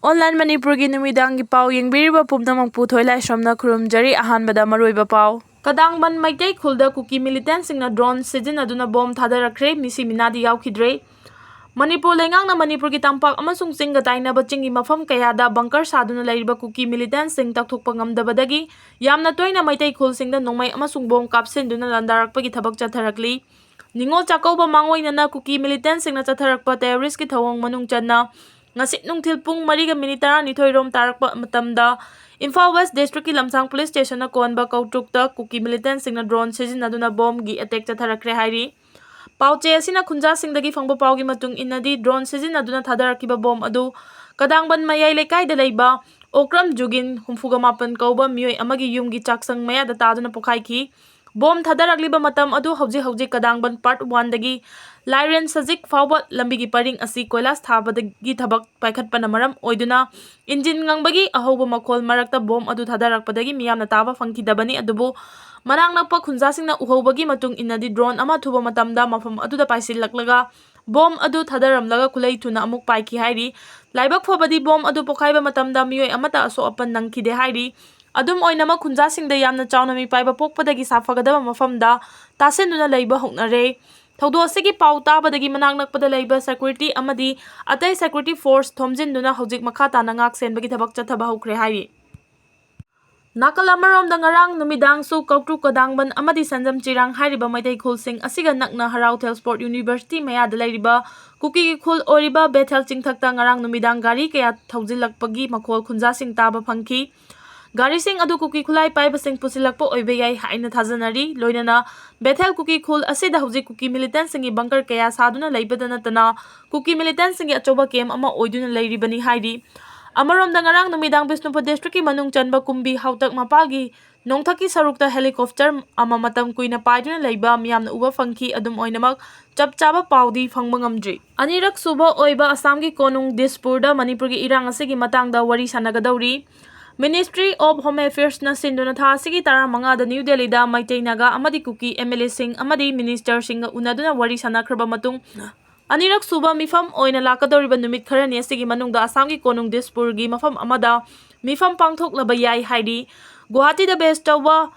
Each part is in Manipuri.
Online Manipuri numidangi pau yengbiriba pumnamang KHUTLAI somna khurumjari ahanbada maroiba pau. Kadangban maitai khulda Kuki militant singna drone sizinaduna bom thadarakre misi minadi yaukidre. Manipur lengang na Manipur ki tampak amasung singa tainaba chingi mafam kayada bunker saduna lairiba Kuki militant sing takthokpa ngamdabadagi yamna toina maitai khul singda nongmai amasung bom kapsinduna landarakpagi thabak chatharakli. Ningol chakauba mangoinana Kuki militant singna chatharakpa terrorist ki thawang manung channa ngasit nungthil pung 4:12 rom tarakpa matamda Imphal West District ki Lamsang Police Station na konba kautrukta Kuki militant singna drone sizinaduna bomb gi attack chatharakre hairi. Pauche asina khunja singdagi fangba paugi matung inadi drone sizinaduna thadarakiba bomb adu kadangban mayai lekai da leiba Okram Jugin 38 kauba mioi amagi yumgi chaksang maya da taduna pokhaiki. Bom thadarakliba matam adu hauji kadangban part 1 dagi Lairen Sajik Fawbat Lambigi Paring asi Koilas Thabadagi Thabak Paikhatpana maram oiduna engine ngangbagi ahoba makhol marakta bom adu thadarakpadagi miyamna taba fangkidabani adubu marang nakpa khunjasingna uhobagi matung inadi drone ama thuba matamda mafam aduda paisillaklaga bom adu thadaramlaga khulai thuna amuk paiki hairi laibak phobadi bom adu pokhaiba matamda miyoi amata aso apan nangkhide hairi adum oinama khunjasingda yamna chauna mi paiba pokpadagi safagadaba mafamda tasenduna leiba hoknare Thaudo asigi pau tabadagi manang nakpada leiba security amadi atai security force thomjinduna hojik makha tana ngak senbagi thabak chathaba hokre hairi. Nakal amarom da ngarang numidang su kautru kadangban amadi sanjam chirang hairiba maitai khulsing asiga nakna Harautel Sport University maya da leiriba Kuki khul oriba Bethel chingthakta ngarang numidang gari kaya thaujilakpagi makhol khunjasing taba phangki. Gari sing adu Kuki khulai paiba sing pusilakpo oibe yai haina thajanari loinana Bethel Kuki khul asida hauji Kuki militant singi bunker kaya saduna leibadana tana Kuki militant singi achoba kem ama oiduna leiribani hairi. Amarom da ngarang numidang Bisnupur district ki manung chanba kumbi hautak mapalgi nongthaki sarukta helicopter ama matam kuina paiduna leiba miyamna uba phangki adum oinamak chapchaba paudi phangba ngamdri. Anirak suba oiba Assam ki konung Dispurda Manipur ki irang asigi matangda wari sanagadauri. Ministry of Home Affairs na sinduna tha asigi tara manga da New Delhi da Maitai Naga amadi Kuki MLA sing amadi minister sing unaduna wari sanakraba matung Anirak suba mifam oina lakadoriba numit kharani asigi manungda Assam ki konung Dispur gi mafam amada mifam pangthoklaba yai haidi Guwahati da based tawa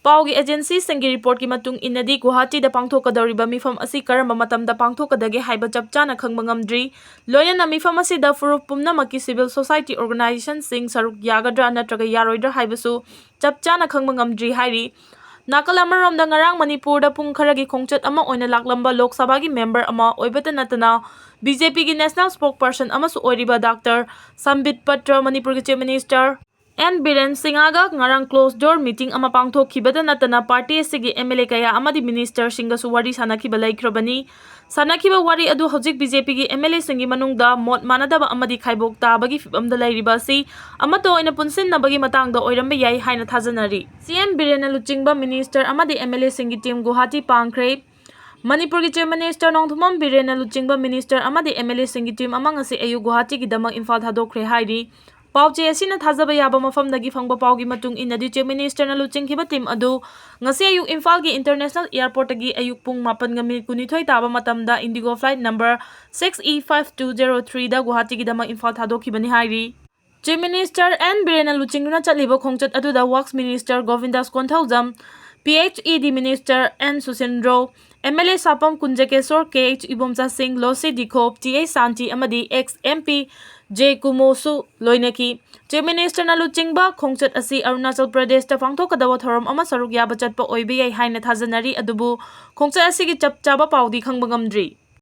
paugi agency singi report ki matung inadi Guwahati da pangthokadoriba mifam asi karamba matamda pangthokadage haiba chapchana khangba ngamdri loyana mifam asi da furuf pumnamaki civil society organization sing saruk yagadra natraga yaroidra haibasu chapchana khangba ngamdri hairi Nakal amarom da ngarang Manipur da pung kharagi khongchat ama oina laklamba Lok Sabha gi member ama oibata natana BJP gi national spokesperson amasu oiriba Dr. Sambit Patra Manipur gi chief minister N. Biren Singaga ngarang closed door meeting ama pangthokhibada natana party asigi MLA kaya amadi minister singa su wari sanakhiba laikhrabani sanakhiba wari adu hojik BJP gi MLA singi manungda mot manadaba amadi khaibok tabagi fibamda lairiba si amato oina punsinnabagi matangda oirambe yai haina thajanari CM Biren luchingba minister amadi MLA singi team Guwahati pangkhre Manipur ki chief minister Nongthumam Biren luchingba minister amadi MLA singi team amangasi ayu Guwahati gi damak Imphal thadokre hairi Pauche asina thajaba yaba mafamdagi fangba paugi matung inadi chief minister na luchingkhiba team adu ngasi ayuk Imphal gi international airport agi ayuk pung 8:19 taba matamda Indigo flight number 6E5203 da Guwahati gi dama Imphal thadokhibani hairi Chief Minister N. Biren luchingna chatliba khongchat adu da Works Minister Govindas Konthaujam PHED Minister N. Susindro MLA Sapam Kunjakesor KH Ibomcha Singh Losi Dikhop TA Santi amadi ex MP J Kumosu loinaki Chief Minister na luchingba khongchat asi Arunachal Pradesh ta pangthokadawa thorom ama saruk yaba chatpa oibe yai haina thajanari adubu khongchat asigi chapchaba paudi khangba ngamdri